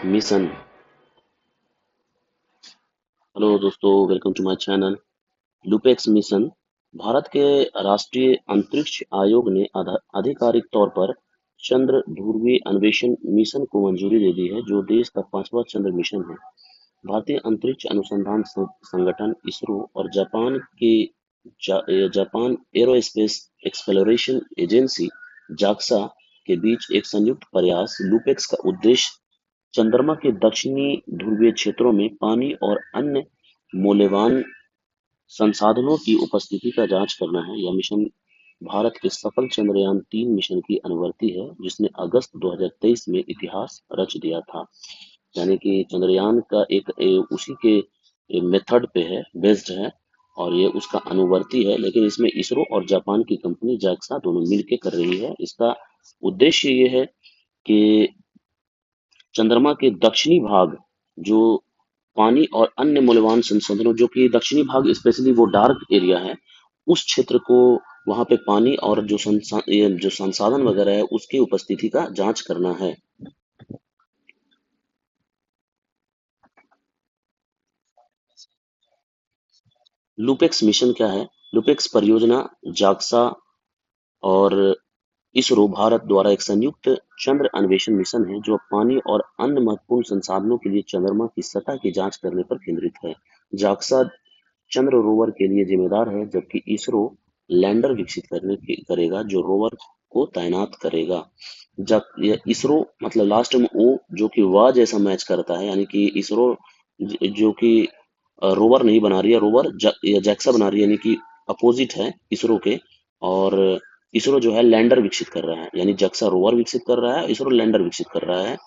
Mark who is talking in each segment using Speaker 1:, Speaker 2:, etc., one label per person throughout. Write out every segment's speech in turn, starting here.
Speaker 1: Mission. Hello दोस्तों, welcome to my channel. LUPEX mission Bharat के राष्ट्रीय अंतरिक्ष आयोग ने आधिकारिक तौर पर चंद्र ध्रुवीय अन्वेषण मिशन को मंजूरी दे दी है, जो देश का पांचवा चंद्र मिशन है। भारतीय अंतरिक्ष अनुसंधान संगठन इसरो और Japan aerospace exploration agency JAXA के बीच एक संयुक्त प्रयास लुपेक्स का उद्देश्य चंद्रमा के दक्षिणी ध्रुवीय क्षेत्रों में पानी और अन्य मूल्यवान संसाधनों की उपस्थिति का जांच करना है। यह मिशन भारत के सफल चंद्रयान-3 मिशन की अनुवर्ती है, जिसने अगस्त 2023 में इतिहास रच दिया था। यानी कि चंद्रयान का उसी के मेथड पे है, बेस्ड है, और ये उसका अनुवर्ती है। लेकिन इसमें इसरो और जापान की कंपनी जाक्सा दोनों मिलकर कर रही है। इसका उद्देश्य ये है कि चंद्रमा के दक्षिणी भाग, जो पानी और अन्य मूल्यवान संसाधनों, जो कि दक्षिणी भाग स्पेशली वो डार्क एरिया है, उस क्षेत्र को, वहां पे पानी और ये जो संसाधन वगैरह है उसकी उपस्थिति का जांच करना है। लुपेक्स मिशन क्या है? लुपेक्स परियोजना जाक्सा और इसरो भारत द्वारा एक संयुक्त चंद्र अन्वेषण मिशन है, जो पानी और अन्य महत्वपूर्ण संसाधनों के लिए चंद्रमा की सतह की जांच करने पर केंद्रित है। जाक्सा चंद्र रोवर के लिए जिम्मेदार है, जबकि इसरो लैंडर विकसित करेगा जो रोवर को तैनात करेगा। जब ये इसरो मतलब लास्ट में ओ जो कि वाह जैसा मैच करता है, यानी कि इसरो जो कि रोवर नहीं बना रही है, या जैक्सा बना रही है, यानी कि अपोजिट है इसरो के। और इसरो जो है लैंडर विकसित कर रहा है, यानी जैक्सा रोवर विकसित कर रहा है, इसरो लैंडर विकसित कर रहा है।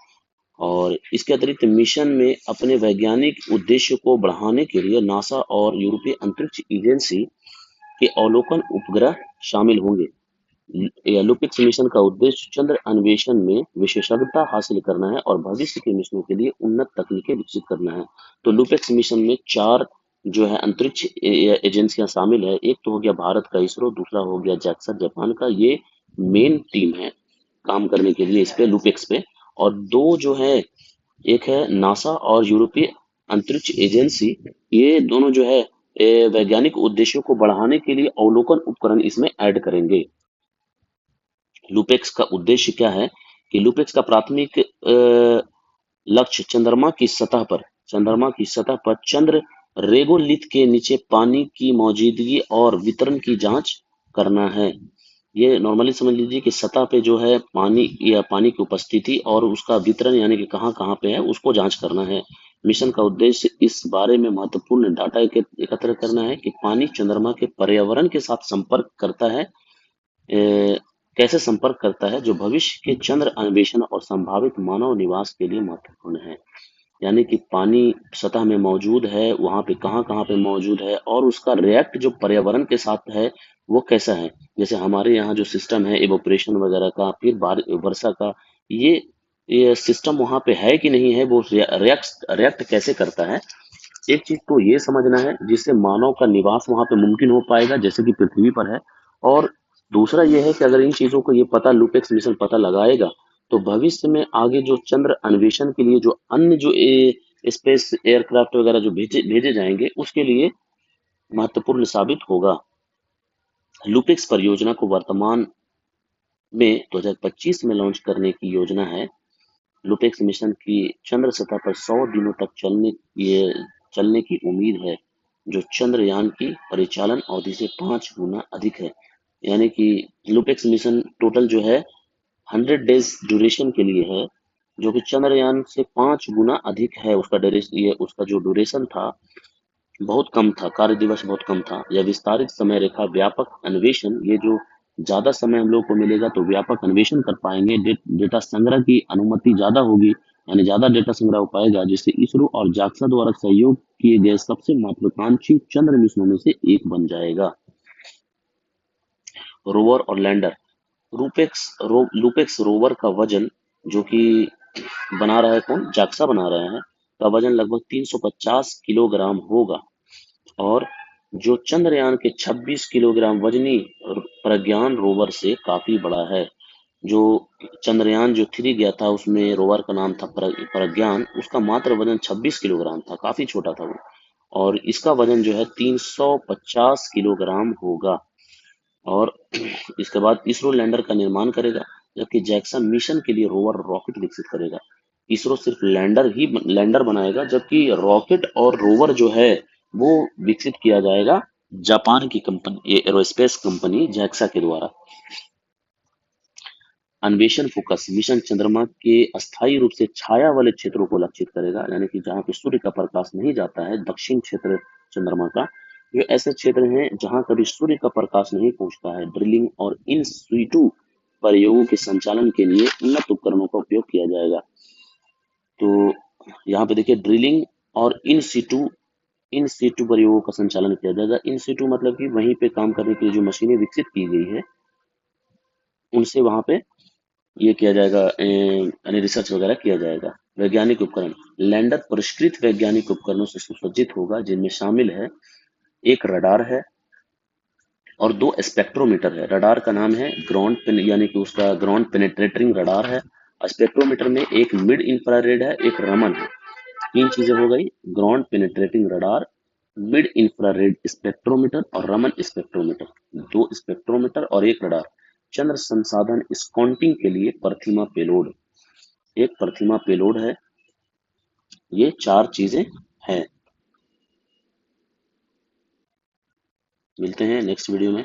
Speaker 1: और इसके अतिरिक्त मिशन में अपने वैज्ञानिक उद्देश्य को बढ़ाने के लिए नासा और यूरोपीय अंतरिक्ष एजेंसी के अवलोकन उपग्रह शामिल होंगे। लुपिक्स मिशन का उद्देश्य चंद्र अन्वेषण में विशेषज्ञता हासिल करना है और भविष्य के मिशनों के लिए उन्नत तकनीकें विकसित करना है। तो लुपिक्स मिशन में चार जो है अंतरिक्ष एजेंसियां शामिल है। एक तो हो गया भारत का इसरो, दूसरा हो गया जैक्सा जापान का, ये मेन टीम है काम करने के लिए इस पे, लुपिक्स पे। और दो जो है, एक है नासा और यूरोपीय अंतरिक्ष एजेंसी, ये दोनों जो है वैज्ञानिक उद्देश्यों को बढ़ाने के लिए अवलोकन उपकरण इसमें ऐड करेंगे। लुपेक्स का उद्देश्य क्या है कि लुपेक्स का प्राथमिक लक्ष्य चंद्रमा की सतह पर चंद्र रेगोलिथ के नीचे पानी की मौजूदगी और वितरण की जांच करना है। ये नॉर्मली समझ लीजिए कि सतह पे जो है पानी या पानी की उपस्थिति और उसका वितरण, यानी कि कहाँ कहाँ पे है, उसको जांच करना है। मिशन का उद्देश्य इस बारे में महत्वपूर्ण डाटा एकत्र करना है कि पानी चंद्रमा के पर्यावरण के साथ संपर्क करता है, कैसे संपर्क करता है, जो भविष्य के चंद्र अन्वेषण और संभावित मानव निवास के लिए महत्वपूर्ण है। यानी कि पानी सतह में मौजूद है, वहां पे कहाँ कहाँ पे मौजूद है, और उसका रिएक्ट जो पर्यावरण के साथ है वो कैसा है। जैसे हमारे यहाँ जो सिस्टम है इवोपरेशन वगैरह का, फिर वर्षा का, ये ये सिस्टम वहां पे है कि नहीं है, वो रिएक्ट रिएक्ट कैसे करता है। एक चीज तो ये समझना है जिससे मानव का निवास वहां पे मुमकिन हो पाएगा, जैसे कि पृथ्वी पर है। और दूसरा ये है कि अगर इन चीजों को ये पता लुपेक्स मिशन पता लगाएगा, तो भविष्य में आगे जो चंद्र अन्वेषण के लिए जो अन्य जो स्पेस एयरक्राफ्ट वगैरह जो भेजे भेजे जाएंगे, उसके लिए महत्वपूर्ण साबित होगा। लुपेक्स परियोजना को वर्तमान में 2025 में लॉन्च करने की योजना है। लुपेक्स मिशन की चंद्र सतह पर 100 दिनों तक चलने की उम्मीद है, जो चंद्रयान की परिचालन अवधि से 5 गुना अधिक है। यानी कि लुपेक्स मिशन टोटल जो है 100 डेज ड्यूरेशन के लिए है, जो कि चंद्रयान से 5 गुना अधिक है। उसका ड्यूरेशन, ये उसका जो ड्यूरेशन था बहुत कम था, कार्य दिवस बहुत कम था। यह विस्तारित समय रेखा व्यापक अन्वेषण, ये जो ज्यादा समय हम लोग को मिलेगा तो व्यापक अन्वेषण कर पाएंगे, डेटा संग्रह की अनुमति ज्यादा होगी, यानी ज्यादा डेटा संग्रह हो पाएगा, जिससे इसरो और जाक्सा द्वारा सहयोग किए गए सबसे महत्वाकांक्षी चंद्र मिशनों में से एक बन जाएगा। रोवर और लैंडर। लुपेक्स रोवर का वजन, जो कि बना रहा है कौन, जाक्सा बना रहा है, का वजन लगभग 350 किलोग्राम होगा। और जो चंद्रयान के 26 किलोग्राम वजनी प्रज्ञान रोवर से काफी बड़ा है। जो चंद्रयान जो 3 गया था उसमें रोवर का नाम था प्रज्ञान, उसका मात्र वजन 26 किलोग्राम था, काफी छोटा था वो। और इसका वजन जो है 350 किलोग्राम होगा। और इसके बाद इसरो लैंडर का निर्माण करेगा, जबकि जैक्सन मिशन के लिए रोवर रॉकेट विकसित करेगा। इसरो सिर्फ लैंडर बनाएगा, जबकि रॉकेट और रोवर जो है वो विकसित किया जाएगा जापान की कंपनी एरोस्पेस कंपनी जैक्सा के द्वारा। अन्वेषण फोकस मिशन चंद्रमा के अस्थायी रूप से छाया वाले क्षेत्रों को लक्षित करेगा, यानी कि जहां पे सूर्य का प्रकाश नहीं जाता है, दक्षिण क्षेत्र चंद्रमा का। ये ऐसे क्षेत्र हैं जहां कभी सूर्य का प्रकाश नहीं पहुंचता है। ड्रिलिंग और इन सीटू प्रयोगों के संचालन के लिए उन्नत उपकरणों का उपयोग किया जाएगा। तो यहाँ पे देखिए, ड्रिलिंग और इन सीटू प्रयोगों का संचालन किया जाएगा। इन सीटू मतलब कि वहीं पे काम करने के लिए जो मशीनें विकसित की गई है, उनसे वहां पे ये किया जाएगा, यानी रिसर्च वगैरह किया जाएगा। वैज्ञानिक उपकरण लैंडर परिष्कृत वैज्ञानिक उपकरणों से सुसज्जित होगा, जिनमें शामिल है एक रडार है और दो स्पेक्ट्रोमीटर है। रडार का नाम है यानी कि उसका ग्राउंड पेनेट्रेटिंग रडार है। स्पेक्ट्रोमीटर में एक मिड इंफ्रारेड है, एक रमन है। तीन चीजें हो गई, ground penetrating radar, mid infrared spectrometer और रमन स्पेक्ट्रोमीटर। दो स्पेक्ट्रोमीटर और एक रडार। चंद्र संसाधन स्काउटिंग के लिए प्रतिमा पेलोड, एक प्रतिमा पेलोड है। ये चार चीजें हैं। मिलते हैं नेक्स्ट वीडियो में।